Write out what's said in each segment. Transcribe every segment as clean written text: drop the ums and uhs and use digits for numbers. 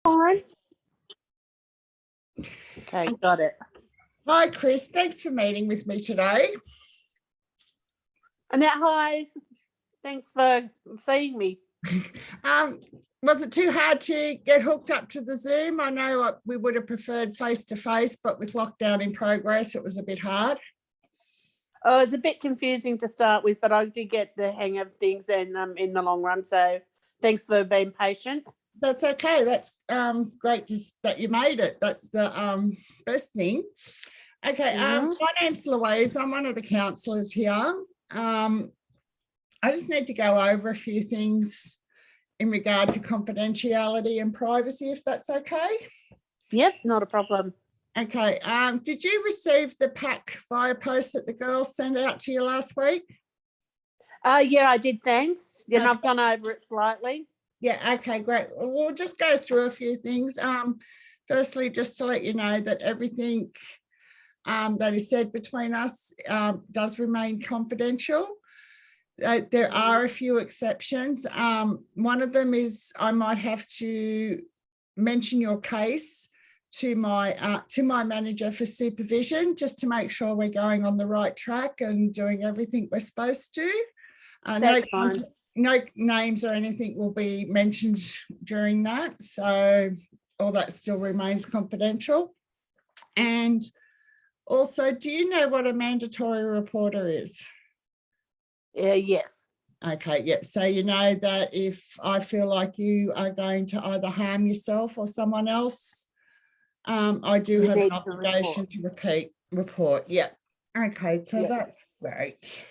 Fine. Okay, got it. Hi, Chris. Thanks for meeting with me today. And hi. Thanks for seeing me. Was it too hard to get hooked up to the Zoom? I know we would have preferred face-to-face, but with lockdown in progress, it was a bit hard. Oh, it was a bit confusing to start with, but I did get the hang of things and in the long run. So thanks for being patient. That's okay. That's great that you made it. That's the best thing. Okay, my name's Louise. I'm one of the counsellors here. I just need to go over a few things in regard to confidentiality and privacy, if that's okay. Yep, not a problem. Okay, did you receive the pack via post that the girls sent out to you last week? Yeah, I did, thanks. And I've gone over it slightly. Yeah, okay, great. We'll just go through a few things. Firstly, just to let you know that everything that is said between us does remain confidential. There are a few exceptions. One of them is I might have to mention your case to my manager for supervision, just to make sure we're going on the right track and doing everything we're supposed to. That's fine. No names or anything will be mentioned during that, so all that still remains confidential. And also, do you know what a mandatory reporter is? Yes. Okay, yep. So you know that if I feel like you are going to either harm yourself or someone else, I do have an obligation to report. Yeah. Okay, so that's great.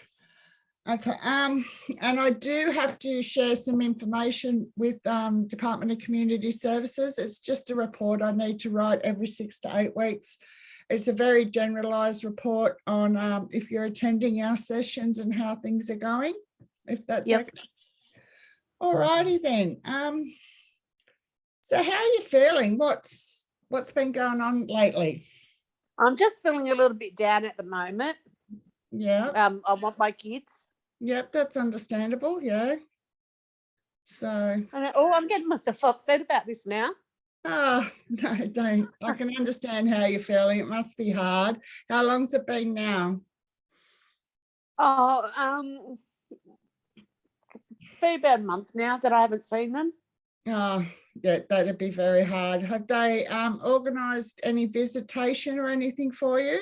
Okay, and I do have to share some information with Department of Community Services. It's just a report I need to write every 6 to 8 weeks. It's a very generalised report on if you're attending our sessions and how things are going, if that's okay. All righty then. So how are you feeling? What's been going on lately? I'm just feeling a little bit down at the moment. Yeah. I want my kids. Yep, that's understandable. Yeah. So. I'm getting myself upset about this now. Oh, no, don't. I can understand how you're feeling. It must be hard. How long's it been now? Oh, be about a month now that I haven't seen them. Oh, yeah, that'd be very hard. Have they organised any visitation or anything for you?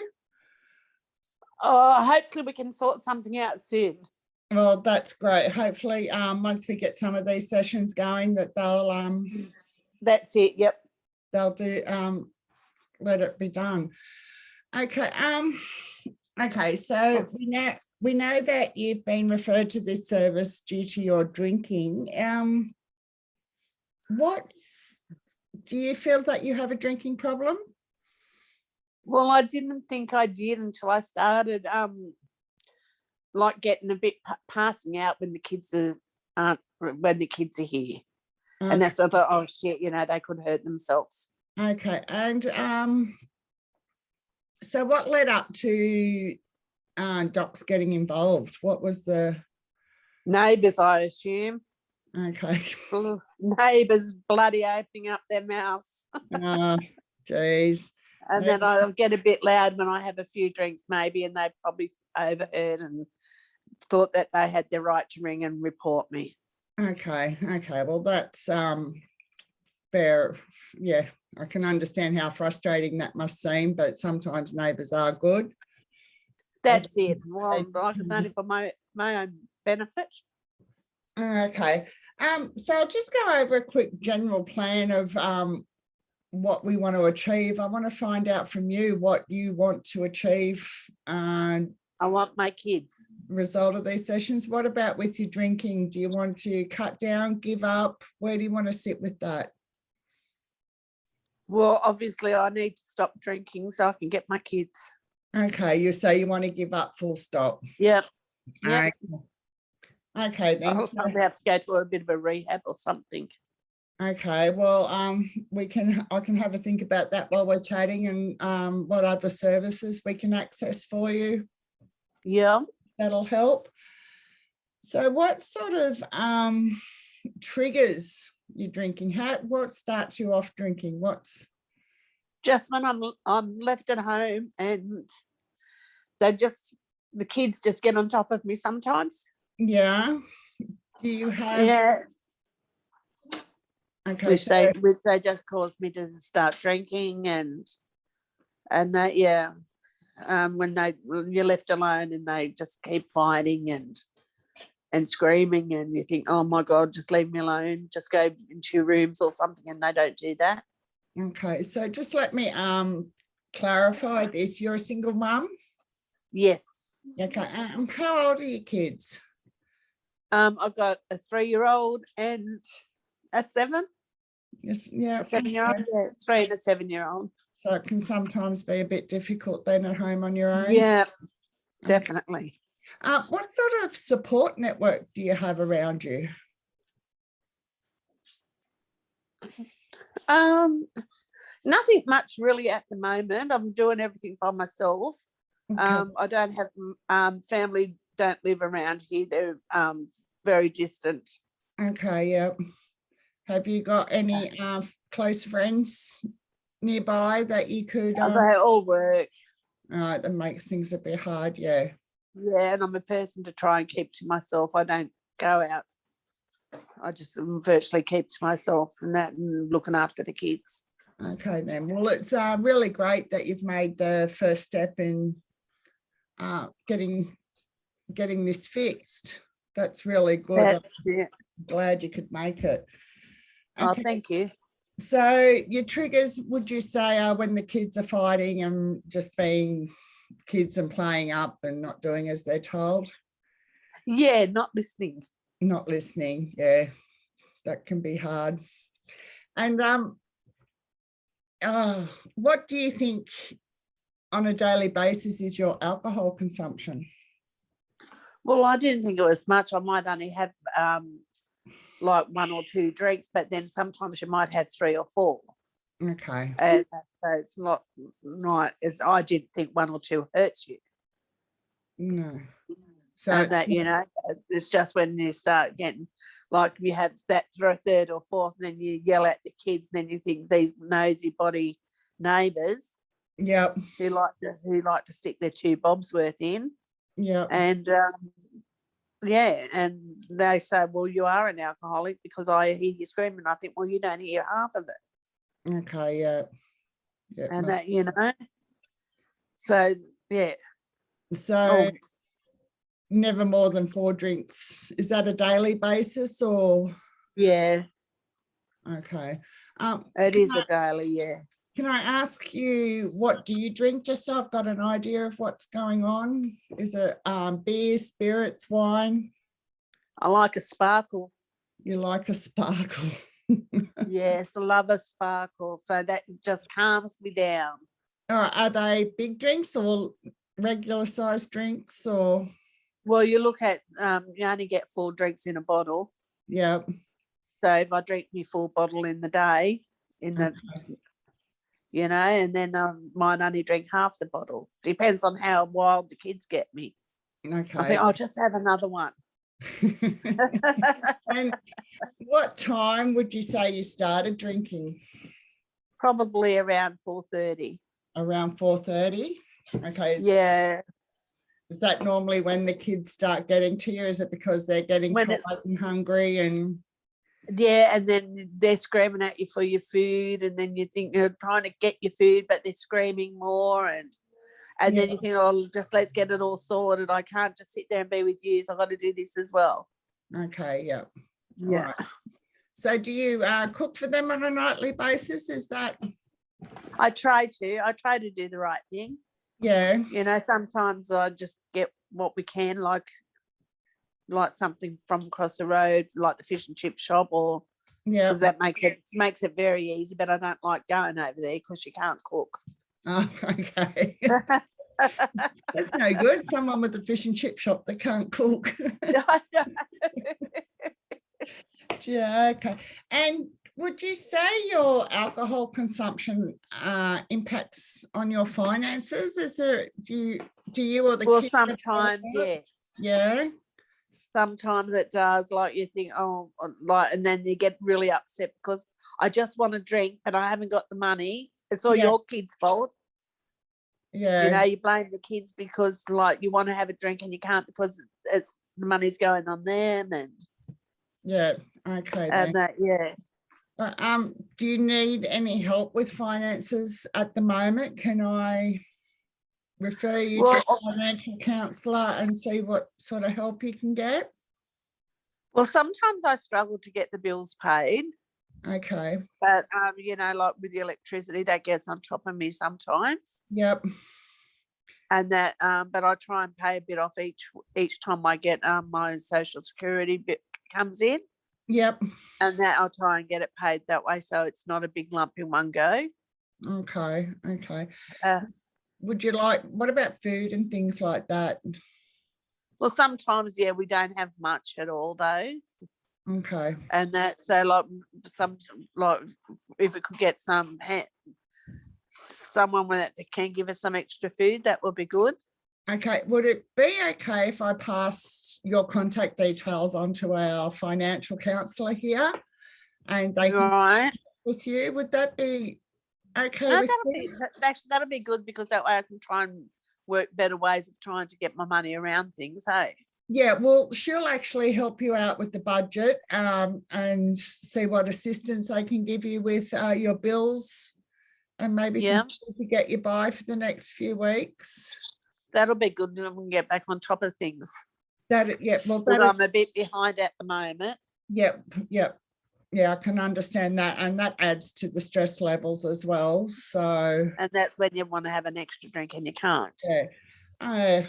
Oh, hopefully we can sort something out soon. Well, that's great. Hopefully, once we get some of these sessions going, that they'll that's it. Yep. They'll do let it be done. Okay. Okay. So we know that you've been referred to this service due to your drinking. Do you feel that you have a drinking problem? Well, I didn't think I did until I started like getting a bit passing out when the kids are here. Okay. And that's I thought, oh shit, they could hurt themselves. Okay. And so what led up to docs getting involved? What was the neighbours, I assume? Okay. Neighbours bloody opening up their mouths. Oh, geez. And then I'll get a bit loud when I have a few drinks, maybe, and they probably overheard and thought that they had the right to ring and report me. Okay. Well, that's fair. Yeah, I can understand how frustrating that must seem, but sometimes neighbours are good. That's it. Well, like it's only for my own benefit. Okay. So I'll just go over a quick general plan of what we want to achieve. I want to find out from you what you want to achieve. I want my kids. Result of these sessions. What about with your drinking? Do you want to cut down, give up? Where do you want to sit with that? Well, obviously I need to stop drinking so I can get my kids. Okay, you say you want to give up full stop. Yep. Okay, then. I'll probably have to go to a bit of a rehab or something. Okay, well, I can have a think about that while we're chatting, and what other services we can access for you. Yeah. That'll help. So what sort of triggers you're drinking? What starts you off drinking? Just when I'm left at home and the kids just get on top of me sometimes. Yeah. Do you have? Yeah. Okay. Which they just cause me to start drinking and that, yeah. When you're left alone and they just keep fighting and screaming and you think, oh my God, just leave me alone, just go into your rooms or something, and they don't do that. Okay, so just let me clarify this. You're a single mum? Yes. Okay, how old are your kids? I've got a 3-year-old and a 7. Yes, yeah. A 7-year-old, yeah, 3 and a 7-year-old. So it can sometimes be a bit difficult then at home on your own. Yeah, definitely. What sort of support network do you have around you? Nothing much really at the moment. I'm doing everything by myself. Okay. I don't have family, don't live around here. They're very distant. Okay, yeah. Have you got any close friends nearby that you could? They all work. That makes things a bit hard, yeah. Yeah, and I'm a person to try and keep to myself. I don't go out. I just virtually keep to myself and that, and looking after the kids. Okay then. Well, it's really great that you've made the first step in getting this fixed. That's really good. I'm glad you could make it. Okay. Oh, thank you. So your triggers, would you say, are when the kids are fighting and just being kids and playing up and not doing as they're told? Yeah, not listening. Not listening, yeah. That can be hard. And what do you think on a daily basis is your alcohol consumption? Well, I didn't think it was much. I might only have like 1 or 2 drinks, but then sometimes you might have 3 or 4. Okay. And so it's not as I didn't think 1 or 2 hurts you. No. So and that, you know, it's just when you start getting, like, you have that for a 3rd or 4th, and then you yell at the kids, and then you think these nosy body neighbours, yep, who like to stick their 2 bobs worth in, yep, and yeah, and they say, well, you are an alcoholic because I hear you screaming. I think, well, you don't hear half of it. Okay, yeah, yeah, and that, you know, so yeah. So never more than 4 drinks. Is that a daily basis or? Yeah. Okay. It is a daily, yeah. Can I ask you, what do you drink, just so I've got an idea of what's going on? Is it beer, spirits, wine? I like a sparkle. You like a sparkle? Yes, I love a sparkle. So that just calms me down. Are they big drinks or regular sized drinks or? Well, you look at, you only get 4 drinks in a bottle. Yeah. So if I drink my full bottle in the day, okay, you know, and then might only drink half the bottle. Depends on how wild the kids get me. Okay. I think I'll just have another one. And what time would you say you started drinking? Probably around 4:30. Around 4:30? Okay. Yeah. Is that normally when the kids start getting to you? Is it because they're getting tired and hungry and? Yeah, and then they're screaming at you for your food, and then you think you're trying to get your food, but they're screaming more, and then you think, oh, just let's get it all sorted. I can't just sit there and be with you, so I've got to do this as well. Okay, yeah. Yeah. Right. So do you cook for them on a nightly basis? Is that? I try to do the right thing. Yeah. You know, sometimes I just get what we can, like something from across the road, like the fish and chip shop, or because that makes it very easy. But I don't like going over there because you can't cook. Oh, okay. That's no good. Someone with a fish and chip shop that can't cook. Yeah, okay. And would you say your alcohol consumption impacts on your finances? Is there, do you or the well, kids? sometimes, yes. Yeah. Sometimes it does, like you think, oh, like, and then you get really upset because I just want to drink, but I haven't got the money. It's all Yeah. your kids' fault. Yeah. You blame the kids because, like, you want to have a drink and you can't because it's the money's going on them Yeah. Okay. and Then. that, yeah. Do you need any help with finances at the moment? Can I refer you to a financial counsellor and see what sort of help you can get? Well, sometimes I struggle to get the bills paid. Okay. But like with the electricity, that gets on top of me sometimes. Yep. And that, but I try and pay a bit off each time I get my social security bit comes in. Yep. And that I'll try and get it paid that way, so it's not a big lump in one go. Okay. Okay. Would you like? What about food and things like that? Well, sometimes, yeah, we don't have much at all though. Okay. And that, so like if we could get someone that can give us some extra food, that would be good. Okay. Would it be okay if I passed your contact details on to our financial counsellor here, and they can with you? Would that be okay? No, that'll be good, because that way I can try and work better ways of trying to get my money around things. Hey. Yeah, well, she'll actually help you out with the budget and see what assistance they can give you with your bills, and maybe some to get you by for the next few weeks. That'll be good, and we can get back on top of things. Well, because I'm a bit behind at the moment. Yep. Yeah, I can understand that, and that adds to the stress levels as well. So, and that's when you want to have an extra drink and you can't. Yeah.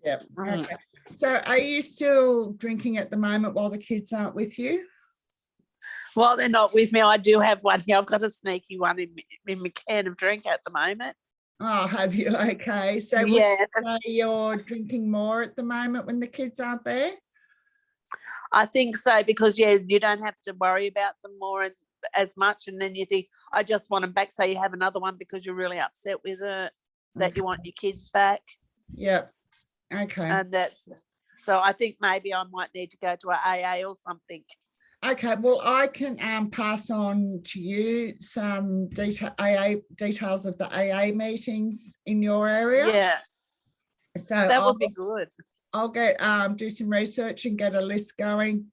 Yeah. Okay. So, are you still drinking at the moment while the kids aren't with you? Well, they're not with me. I do have one here. I've got a sneaky one in my can of drink at the moment. Oh, have you? Okay. So, you're drinking more at the moment when the kids aren't there? I think so, because you don't have to worry about them more as much, and then you think, I just want them back, so you have another one because you're really upset with it, that you want your kids back. Yep. Okay. And so I think maybe I might need to go to an AA or something. Okay, well, I can pass on to you some details of the AA meetings in your area. Yeah. So that would be good. I'll get do some research and get a list going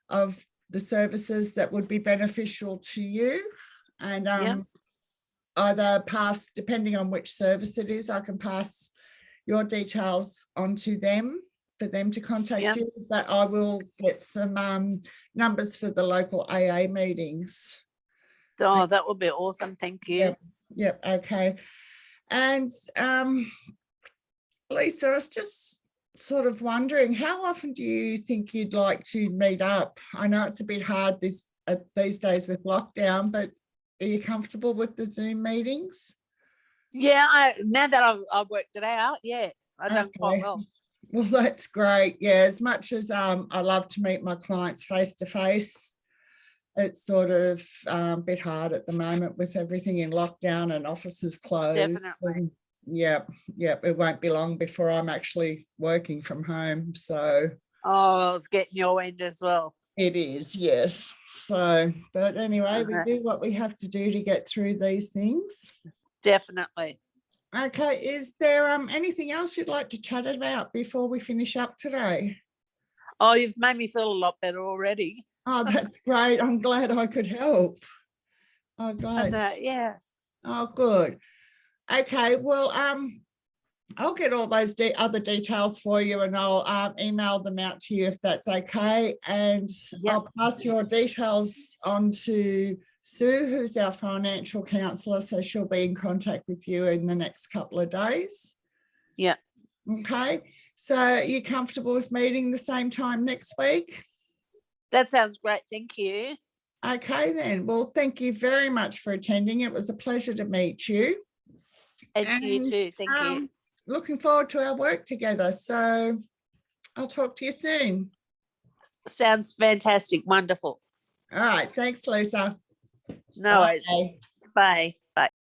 of the services that would be beneficial to you, and either pass, depending on which service it is, I can pass your details on to them for them to contact you, but I will get some numbers for the local AA meetings. Oh, that would be awesome. Thank you. Yep. Okay. And Lisa, I was just sort of wondering, how often do you think you'd like to meet up? I know it's a bit hard these days with lockdown, but are you comfortable with the Zoom meetings? Yeah, now that I've worked it out, I've done quite well. Well, that's great. Yeah, as much as I love to meet my clients face to face, it's sort of a bit hard at the moment with everything in lockdown and offices closed. Definitely. Yep. It won't be long before I'm actually working from home. So. Oh, it's getting your end as well. It is, yes. So, but anyway, we do what we have to do to get through these things. Definitely. Okay, is there anything else you'd like to chat about before we finish up today? Oh, you've made me feel a lot better already. Oh, that's great. I'm glad I could help. Oh, glad. Oh, good. Okay, well, I'll get all those other details for you, and I'll email them out to you if that's okay. And I'll pass your details on to Sue, who's our financial counsellor, so she'll be in contact with you in the next couple of days. Yeah. Okay. So are you comfortable with meeting the same time next week? That sounds great. Thank you. Okay, then. Well, thank you very much for attending. It was a pleasure to meet you. And you too. Thank you. Looking forward to our work together. So I'll talk to you soon. Sounds fantastic. Wonderful. All right. Thanks, Lisa. No worries. Bye. Bye.